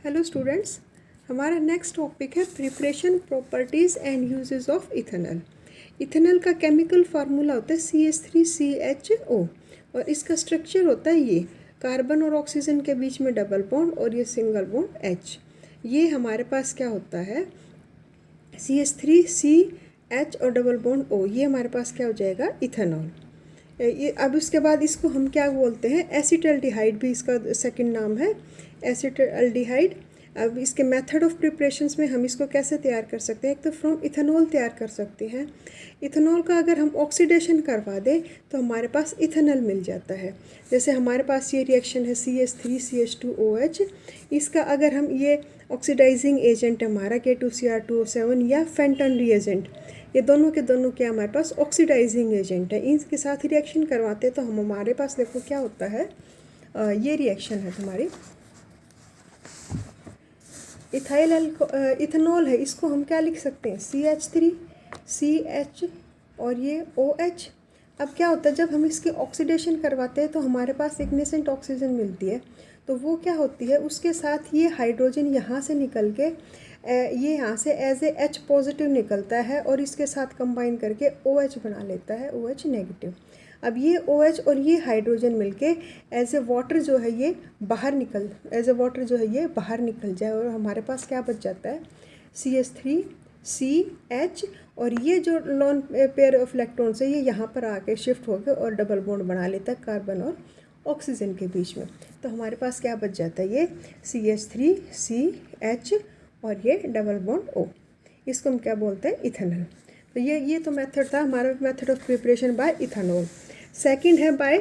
Hello students, हमारा next topic है preparation properties and uses of ethanol. Ethanol का chemical formula होता है CH3CHO और इसका स्ट्रक्चर होता है ये कार्बन और ऑक्सीजन के बीच में डबल बॉन्ड और ये सिंगल बॉन्ड H। ये हमारे पास क्या होता है CH3CH और डबल बॉन्ड O, ये हमारे पास क्या हो जाएगा इथेनॉल। ये अब उसके बाद इसको हम क्या बोलते हैं एसिटल्डिहाइड, भी इसका सेकंड नाम है एसिटल्डिहाइड। अब इसके मेथड ऑफ प्रिपरेशंस में हम इसको कैसे तैयार कर सकते हैं, एक तो फ्रॉम इथेनॉल तैयार कर सकते हैं। इथेनॉल का अगर हम ऑक्सीडेशन करवा दें तो हमारे पास इथेनॉल मिल जाता है। जैसे हमारे पास ये रिएक्शन है CH3CH2OH, इसका अगर हम ये ऑक्सीडाइजिंग एजेंट हमारा K2Cr2O7 या फेंटन रिएजेंट, ये दोनों के दोनों क्या हमारे पास ऑक्सीडाइजिंग एजेंट है, इनके साथ रिएक्शन करवाते तो हम हमारे पास देखो क्या होता है, ये रिएक्शन है तुम्हारी इथाइल इथेनॉल है। इसको हम क्या लिख सकते हैं CH3CH और ये OH। अब क्या होता है जब हम इसकी ऑक्सीडेशन करवाते हैं तो हमारे पास एक नेसेंट ऑक्सीजन मिलती है, तो वो क्या होती है उसके साथ ये हाइड्रोजन यहाँ से निकल के ये यहाँ से एज ए H पॉजिटिव निकलता है और इसके साथ कंबाइन करके OH बना लेता है, OH नेगेटिव। अब ये OH और ये हाइड्रोजन मिलके एज ए वाटर जो है ये बाहर निकल जाए और हमारे पास क्या बच जाता है CH3CH और ये जो लॉन पेयर ऑफ इलेक्ट्रॉन्स है ये यहाँ पर आके शिफ्ट होकर और डबल बॉन्ड बना लेता है कार्बन और ऑक्सीजन के बीच में। तो हमारे पास क्या बच जाता है ये CH3CH और ये डबल बॉन्ड O, इसको हम क्या बोलते हैं इथेनॉल। तो ये तो मेथड था हमारा, method of preparation by ethanol. Second है by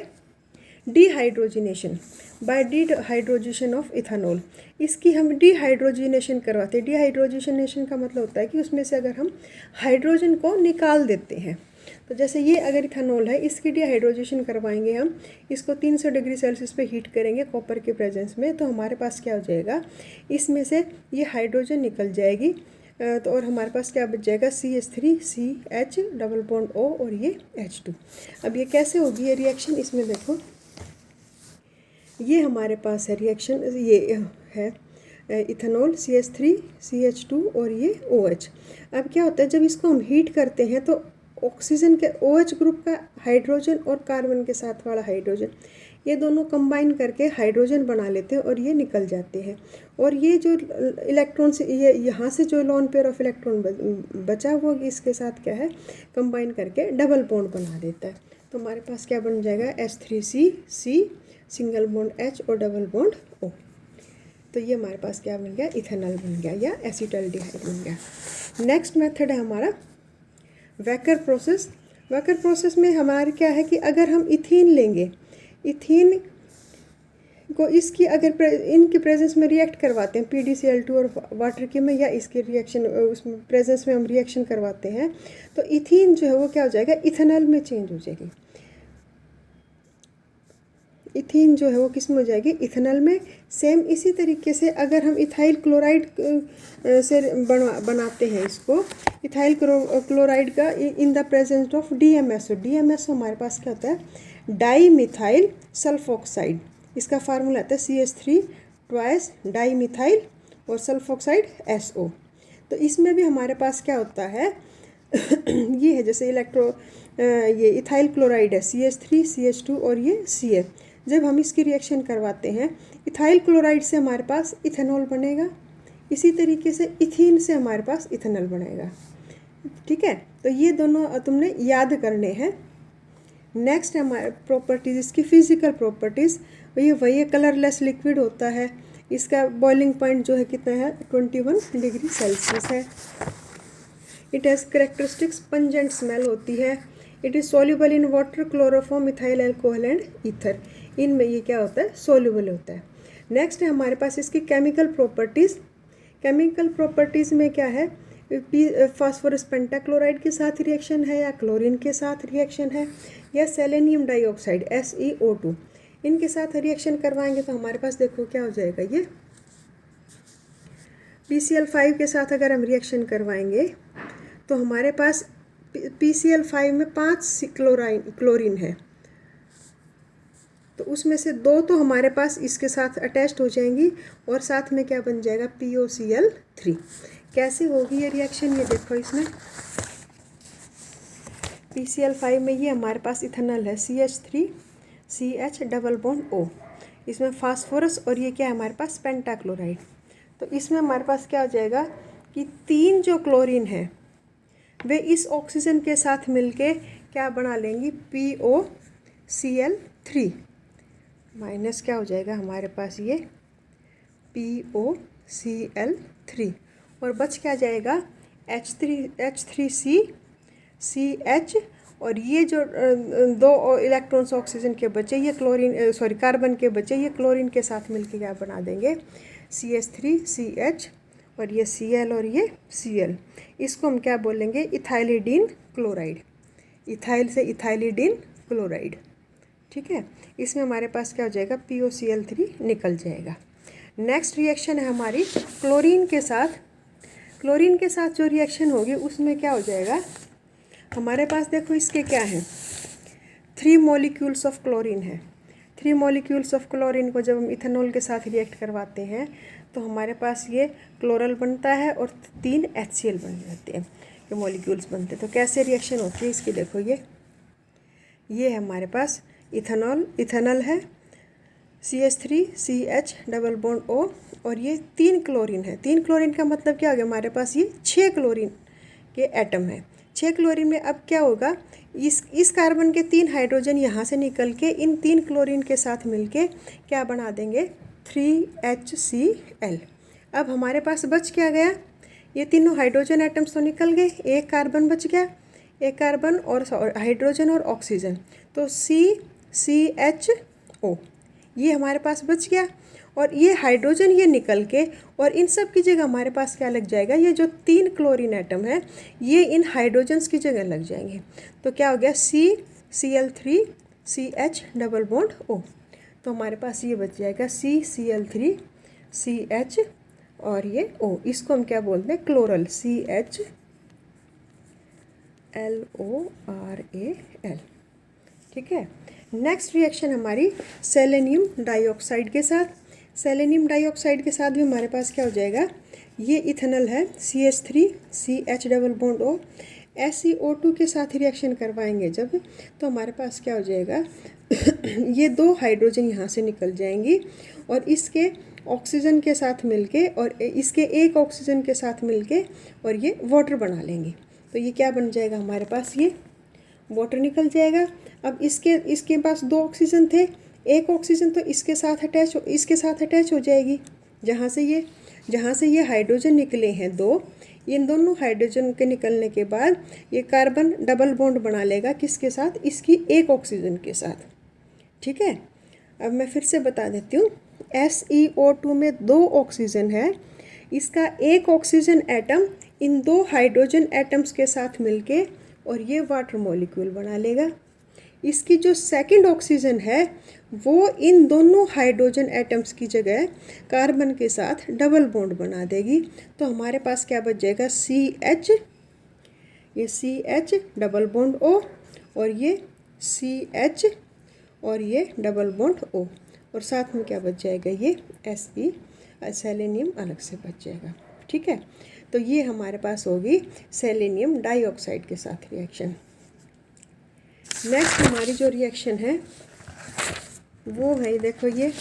dehydrogenation, by dehydrogenation of ethanol. इसकी हम डिहाइड्रोजिनेशन करवाते हैं। डिहाइड्रोजिनेशन का मतलब होता है कि उसमें से अगर हम हाइड्रोजन को निकाल देते हैं, तो जैसे ये अगर इथेनॉल है इसकी डिहाइड्रोजिनेशन करवाएंगे हम, इसको 300 डिग्री सेल्सियस पे हीट करेंगे कॉपर के प्रेजेंस में, तो हमारे पास क्या हो जाएगा इसमें से ये हाइड्रोजन निकल जाएगी तो और हमारे पास क्या बच जाएगा CH3CH डबल बॉन्ड O और ये H2। अब ये कैसे होगी ये रिएक्शन, इसमें देखो ये हमारे पास है रिएक्शन, ये है इथेनॉल CH3CH2 और ये OH। अब क्या होता है जब इसको हम हीट करते हैं तो ऑक्सीजन के OH ग्रुप का हाइड्रोजन और कार्बन के साथ वाला हाइड्रोजन ये दोनों कंबाइन करके हाइड्रोजन बना लेते हैं और ये निकल जाते हैं। और ये जो इलेक्ट्रॉन से ये यहाँ से जो लॉन पेयर ऑफ इलेक्ट्रॉन बचा हुआ इसके साथ क्या है कंबाइन करके डबल बॉन्ड बना देता है। तो हमारे पास क्या बन जाएगा H3C सिंगल बॉन्ड H और डबल बॉन्ड O। तो ये हमारे पास क्या बन गया इथेनॉल बन गया या एसिटल्डिहाइड बन गया। नेक्स्ट मेथड है हमारा वैकर प्रोसेस। वैकर प्रोसेस में हमारे क्या है कि अगर हम इथीन लेंगे, इथीन को इसकी अगर इनकी प्रेजेंस में रिएक्ट करवाते हैं PDCl2 और वाटर की में, या इसके रिएक्शन उसमें प्रेजेंस में हम रिएक्शन करवाते हैं तो इथीन जो है वो क्या हो जाएगा इथेनॉल में चेंज हो जाएगी। इथीन जो है वो किस में हो जाएगी इथेनॉल में। सेम इसी तरीके से अगर हम इथाइल क्लोराइड से बनाते हैं इसको, इथाइल क्लोराइड का in the presence of DMSO हमारे पास क्या होता है डाई मिथाइल सल्फोक्साइड। इसका फार्मूला आता है CH3 ट्वाइस डाई मिथाइल और सल्फोक्साइड SO। तो इसमें भी हमारे पास क्या होता है ये है जैसे ये इथाइल क्लोराइड है CH3CH2 और ये Cl। जब हम इसकी रिएक्शन करवाते हैं इथाइल क्लोराइड से हमारे पास इथेनॉल बनेगा, इसी तरीके से इथीन से हमारे पास इथेनॉल बनेगा। ठीक है, तो ये दोनों तुमने याद करने हैं। नेक्स्ट है हमारे प्रॉपर्टीज़, इसकी फिजिकल प्रॉपर्टीज़। वही कलरलेस लिक्विड होता है, इसका बॉइलिंग पॉइंट जो है कितना है 21 डिग्री सेल्सियस है। It has characteristics pungent smell होती है। It is soluble in water, chloroform, methyl alcohol and ether. इनमें ये क्या होता है सोल्यूबल होता है। नेक्स्ट है हमारे पास इसकी केमिकल प्रॉपर्टीज़। केमिकल प्रॉपर्टीज़ में क्या है फास्फोरस पेंटाक्लोराइड के साथ रिएक्शन है या क्लोरीन के साथ रिएक्शन है या सेलेनियम डाइऑक्साइड SeO2 इनके साथ रिएक्शन करवाएंगे तो हमारे पास देखो क्या हो जाएगा ये PCl5 के साथ अगर हम रिएक्शन करवाएंगे तो हमारे पास PCl5 में 5 क्लोरीन है तो उसमें से 2 तो हमारे पास इसके साथ अटैच्ड हो जाएंगी और साथ में क्या बन जाएगा, POCl3। कैसे होगी ये रिएक्शन, ये देखो इसमें PCl5 में ये हमारे पास इथेनॉल है CH3 CH double bond O, इसमें फास्फोरस और ये क्या है हमारे पास पेंटाक्लोराइड। तो इसमें हमारे पास क्या हो जाएगा कि 3 जो क्लोरीन है वे इस ऑक्सीजन के साथ मिलके क्या बना लेंगी, POCl3 माइनस क्या हो जाएगा हमारे पास ये POCl3 और बच क्या जाएगा H3CH और ये जो 2 इलेक्ट्रॉन्स ऑक्सीजन के बचे ये क्लोरीन कार्बन के बचे ये क्लोरीन के साथ मिलके क्या बना देंगे, CH3CH और ये Cl और ये Cl। इसको हम क्या बोलेंगे, इथाइलिडीन क्लोराइड, इथाइल से इथाइलिडीन क्लोराइड। ठीक है, इसमें हमारे पास क्या हो जाएगा, POCl3 निकल जाएगा। नेक्स्ट रिएक्शन है हमारी क्लोरीन के साथ। क्लोरीन के साथ जो रिएक्शन होगी उसमें क्या हो जाएगा हमारे पास, देखो इसके क्या हैं 3 मॉलिक्यूल्स ऑफ क्लोरीन है। 3 मॉलिक्यूल्स ऑफ क्लोरीन को जब हम इथेनॉल के साथ रिएक्ट करवाते हैं तो हमारे पास ये क्लोरल बनता है और 3 HCl बन जाते हैं, ये मॉलिक्यूल्स बनते हैं। तो कैसे रिएक्शन होती है इसकी, देखो ये है हमारे पास इथेनॉल है CH3CH डबल बॉन्ड O और ये 3 क्लोरीन है। 3 क्लोरीन का मतलब क्या हो गया, हमारे पास ये 6 क्लोरीन के एटम है। 6 क्लोरीन में अब क्या होगा, इस कार्बन के 3 हाइड्रोजन यहाँ से निकल के इन 3 क्लोरीन के साथ मिलके क्या बना देंगे, 3HCl। अब हमारे पास बच क्या गया, ये तीनों हाइड्रोजन एटम्स तो निकल गए, एक कार्बन बच गया, एक कार्बन और हाइड्रोजन और ऑक्सीजन, तो CCHO ये हमारे पास बच गया। और ये हाइड्रोजन ये निकल के और इन सब की जगह हमारे पास क्या लग जाएगा, ये जो 3 क्लोरीन एटम है ये इन हाइड्रोजन्स की जगह लग जाएंगे। तो क्या हो गया, CCl3CH डबल बॉन्ड O। तो हमारे पास ये बच जाएगा CCl3CH और ये O, इसको हम क्या बोलते हैं, क्लोरल, CHLORAL। ठीक है, नेक्स्ट रिएक्शन हमारी सेलेनियम डाइऑक्साइड के साथ। सेलेनियम डाइऑक्साइड के साथ भी हमारे पास क्या हो जाएगा, ये इथेनॉल है CH3CH double bond O, SeO2 के साथ रिएक्शन करवाएंगे जब, तो हमारे पास क्या हो जाएगा ये 2 हाइड्रोजन यहाँ से निकल जाएंगी और इसके ऑक्सीजन के साथ मिलके और इसके एक ऑक्सीजन के साथ मिलके और ये वाटर बना लेंगे। तो ये क्या बन जाएगा हमारे पास, ये वाटर निकल जाएगा। अब इसके पास 2 ऑक्सीजन थे, एक ऑक्सीजन तो इसके साथ अटैच हो जाएगी, जहाँ से ये हाइड्रोजन निकले हैं 2, इन दोनों हाइड्रोजन के निकलने के बाद ये कार्बन डबल बॉन्ड बना लेगा किसके साथ, इसकी एक ऑक्सीजन के साथ। ठीक है, अब मैं फिर से बता देती हूँ, SeO2 में 2 ऑक्सीजन है, इसका एक oxygen atom in 2 hydrogen atoms के साथ मिलके और ये वाटर मॉलिक्यूल बना लेगा। इसकी जो सेकंड ऑक्सीजन है वो इन दोनों हाइड्रोजन एटम्स की जगह कार्बन के साथ डबल बॉन्ड बना देगी। तो हमारे पास क्या बच जाएगा, CH डबल बॉन्ड O और ये CH और ये डबल बॉन्ड O और साथ में क्या बच जाएगा, ये Se सेलेनियम अलग से बच जाएगा। ठीक है, तो ये हमारे पास होगी सेलेनियम डाइऑक्साइड के साथ रिएक्शन। नेक्स्ट हमारी जो रिएक्शन है वो है, देखो ये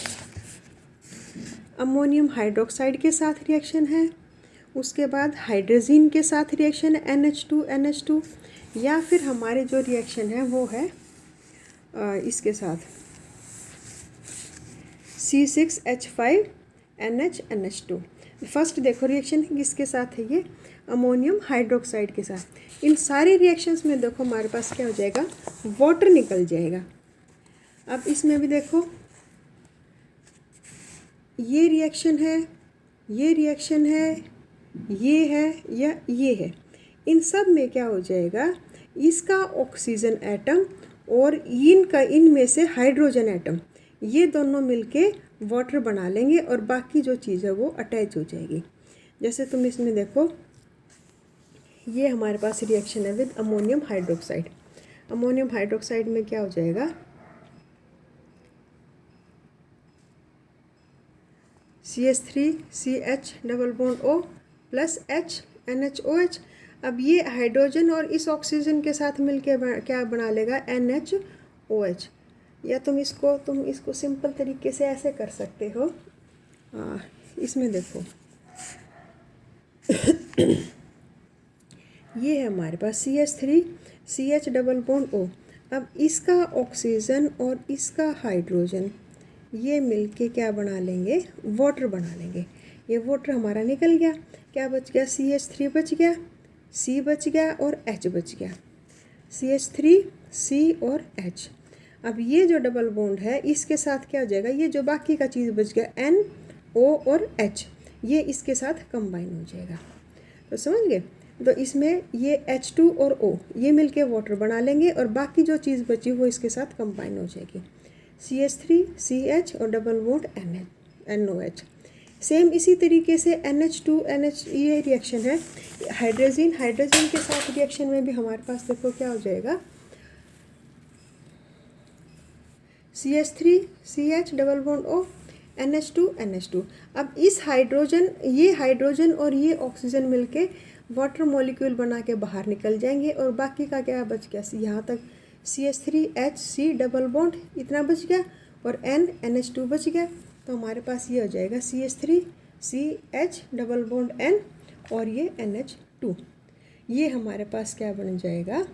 अमोनियम हाइड्रोक्साइड के साथ रिएक्शन है, उसके बाद हाइड्रोजीन के साथ रिएक्शन है NH2 या फिर हमारे जो रिएक्शन है वो है इसके साथ C6H5NH2। फर्स्ट देखो रिएक्शन किसके साथ है, ये अमोनियम हाइड्रोक्साइड के साथ। इन सारे रिएक्शंस में देखो हमारे पास क्या हो जाएगा, वाटर निकल जाएगा। अब इसमें भी देखो ये रिएक्शन है, ये रिएक्शन है, ये है या ये है, इन सब में क्या हो जाएगा, इसका ऑक्सीजन एटम और इनमें से हाइड्रोजन एटम ये दोनों मिलके वाटर बना लेंगे और बाकी जो चीज़ है वो अटैच हो जाएगी। जैसे तुम इसमें देखो ये हमारे पास रिएक्शन है with ammonium hydroxide. Ammonium hydroxide में क्या हो जाएगा, CH3CH double bond O plus H NHOH। अब ये हाइड्रोजन और इस ऑक्सीजन के साथ मिलके क्या बना लेगा, NHOH। या तुम इसको सिंपल तरीके से ऐसे कर सकते हो। इसमें देखो ये है हमारे पास CH3CH डबल बॉन्ड O। अब इसका ऑक्सीजन और इसका हाइड्रोजन ये मिलके क्या बना लेंगे, वाटर बना लेंगे। ये वाटर हमारा निकल गया, क्या बच गया, CH3 बच गया, C बच गया और H बच गया, CH3 C और H। अब ये जो डबल बॉन्ड है इसके साथ क्या हो जाएगा, ये जो बाकी का चीज़ बच गया N O और H, ये इसके साथ कंबाइन हो जाएगा। तो समझ गए। तो इसमें ये H2 और O ये मिलके वाटर बना लेंगे और बाकी जो चीज़ बची वो इसके साथ कंबाइन हो जाएगी, CH3 CH और डबल बॉन्ड NOH। सेम इसी तरीके से NH2 NH ये रिएक्शन है, हाइड्रोजन के साथ रिएक्शन में भी हमारे पास देखो क्या हो जाएगा, CH3 CH double bond O NH2। अब इस हाइड्रोजन और ये ऑक्सीजन मिलके वाटर मॉलिक्यूल बना के बाहर निकल जाएंगे और बाकी का क्या बच गया, यहाँ तक CH3HC डबल बॉन्ड इतना बच गया और NH2 बच गया। तो हमारे पास ये हो जाएगा CH3CH डबल बॉन्ड N और ये NH2। ये हमारे पास क्या बन जाएगा,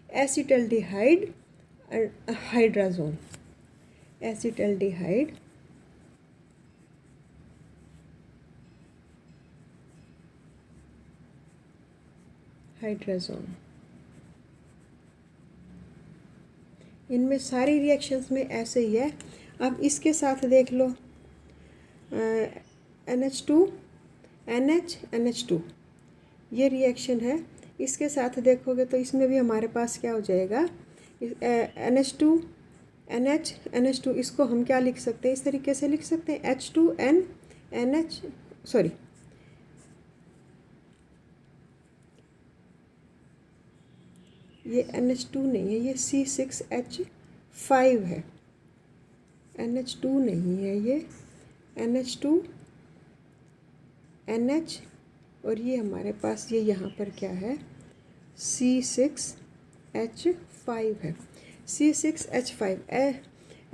एसिटल्डिहाइड हाइड्राजोन, एसिटल्डिहाइड हाइड्राजोन। इनमें सारी रिएक्शंस में ऐसे ही है। अब इसके साथ देख लो NH2 NH NH2 ये रिएक्शन है, इसके साथ देखोगे तो इसमें भी हमारे पास क्या हो जाएगा, NH2 NH NH2। इसको हम क्या लिख सकते हैं, इस तरीके से लिख सकते हैं H2N NH सॉरी ये NH2 नहीं है, ये C6H5 है, NH2 नहीं है, ये NH2 NH और ये हमारे पास ये यहाँ पर क्या है, C6H5 है, C6H5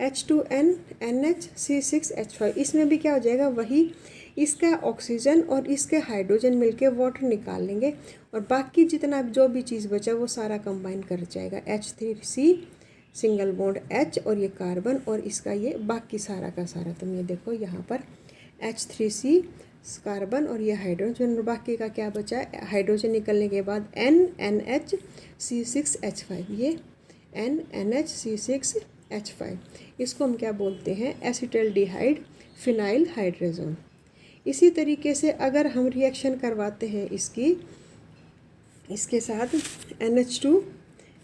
H2N NH C6H5। इसमें भी क्या हो जाएगा, वही इसका ऑक्सीजन और इसके हाइड्रोजन मिलके वाटर निकाल लेंगे और बाकी जितना जो भी चीज़ बचा वो सारा कंबाइन कर जाएगा, H3C सिंगल बॉन्ड H और ये कार्बन और इसका ये बाकी सारा का सारा। तुम ये देखो यहाँ पर H3C कार्बन और ये हाइड्रोजन और बाकी का क्या बचा, हाइड्रोजन निकलने के बाद NH C6H5, ये NH C6H5। इसको हम क्या बोलते हैं, एसिटल्डिहाइड फिनाइल हाइड्रोजन। इसी तरीके से अगर हम रिएक्शन करवाते हैं इसके साथ NH2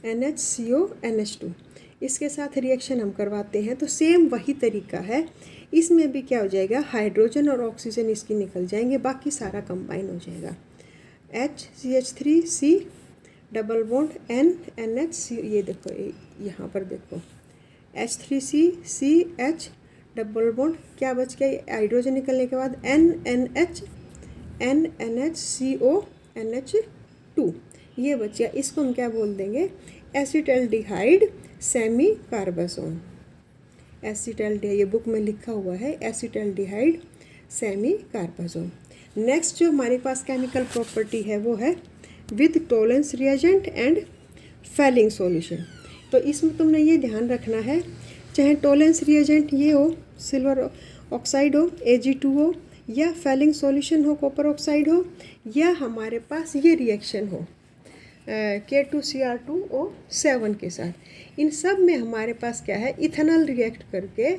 NHCO NH2 इसके साथ रिएक्शन हम करवाते हैं तो सेम वही तरीका है। इसमें भी क्या हो जाएगा, हाइड्रोजन और ऑक्सीजन इसकी निकल जाएंगे, बाकी सारा कंबाइन हो जाएगा, CH3C डबल बॉन्ड NH ये देखो यहाँ पर देखो H3CH डबल बॉन्ड क्या बच गया, हाइड्रोजन निकलने के बाद NHCO NH2 ये बच गया। इसको हम क्या बोल देंगे, एसिटल्डिहाइड सेमी कार्बाजोन, एसिटल्डिहाइड ये बुक में लिखा हुआ है, एसिटल्डिहाइड सेमी कार्बाजोन। नेक्स्ट जो हमारे पास केमिकल प्रॉपर्टी है वो है with Tollens reagent and Fehling solution. तो इसमें तुमने ये ध्यान रखना है, चाहे टोलेंस रिएजेंट ये हो सिल्वर ऑक्साइड हो Ag2O या फेलिंग सॉल्यूशन हो कॉपर ऑक्साइड हो या हमारे पास ये रिएक्शन हो K2Cr2O7 के साथ, इन सब में हमारे पास क्या है, इथेनॉल रिएक्ट करके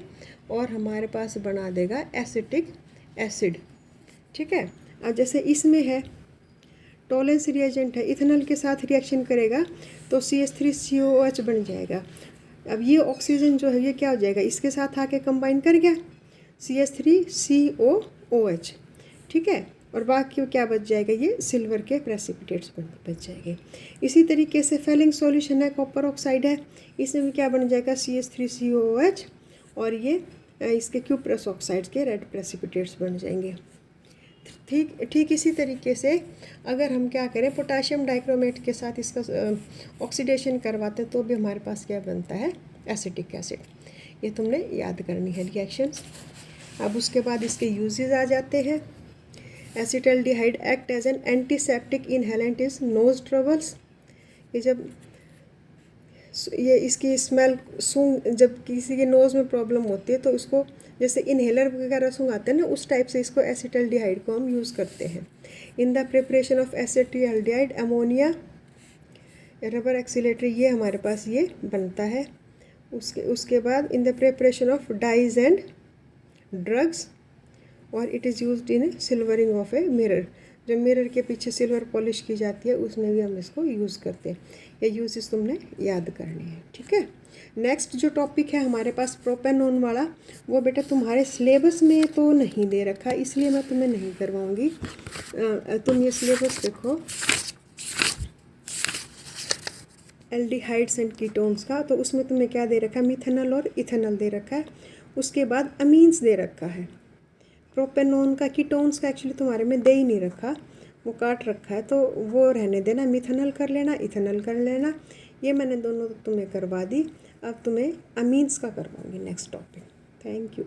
और हमारे पास बना देगा एसिटिक एसिड। ठीक है। अब जैसे इसमें है टोलेंस रिएजेंट है, इथेनॉल के साथ रिएक्शन करेगा तो CH3COOH बन जाएगा। अब ये ऑक्सीजन जो है ये क्या हो जाएगा, इसके साथ आके कंबाइन कर गया CH3COOH। ठीक है। और बाकी क्या बच जाएगा, ये सिल्वर के प्रेसिपिटेट्स बच जाएंगे। इसी तरीके से फेलिंग सॉल्यूशन है, कॉपर ऑक्साइड है, इसमें भी क्या बन जाएगा CH3COOH और ये इसके क्यूप्रस ऑक्साइड्स के रेड प्रेसिपिटेट्स बन जाएंगे। ठीक इसी तरीके से अगर हम क्या करें, पोटाशियम डाइक्रोमेट के साथ इसका ऑक्सीडेशन करवाते हैं तो भी हमारे पास क्या बनता है, एसिटिक एसिड। ये तुमने याद करनी है रिएक्शंस। अब उसके बाद इसके यूजेस आ जाते हैं। Acetaldehyde act as an antiseptic inhalant is nose troubles. ये इसकी स्मेल सूंघ, जब किसी के नोज़ में प्रॉब्लम होती है तो उसको जैसे इनहेलर वगैरह सूंघाते हैं ना, उस टाइप से इसको एसिटल्डिहाइड को हम यूज़ करते हैं। In the preparation of acetaldehyde ammonia rubber accelerator, ये हमारे पास ये बनता है। उसके बाद in the preparation of dyes and drugs, और it is used in silvering of a mirror. जब मिरर के पीछे सिल्वर पॉलिश की जाती है उसमें भी हम इसको यूज़ करते हैं। ये यूजेस तुमने याद करने हैं, ठीक है। नेक्स्ट जो टॉपिक है हमारे पास प्रोपेनॉन वाला, वो बेटा तुम्हारे सिलेबस में तो नहीं दे रखा, इसलिए मैं तुम्हें नहीं करवाऊंगी। तुम ये सिलेबस देखो एल्डिहाइड्स एंड कीटोन्स का, तो उसमें तुम्हें क्या दे रखा है, मिथेनॉल और इथेनॉल दे रखा है। उसके बाद अमीन्स दे रखा है। प्रोपेनॉन का, कीटोन्स का एक्चुअली तुम्हारे में दे ही नहीं रखा, वो काट रखा है, तो वो रहने देना। मिथेनॉल कर लेना, इथेनॉल कर लेना। ये मैंने दोनों तुम्हें करवा दी। अब तुम्हें अमीन्स का करवाऊंगी नेक्स्ट टॉपिक। Thank you.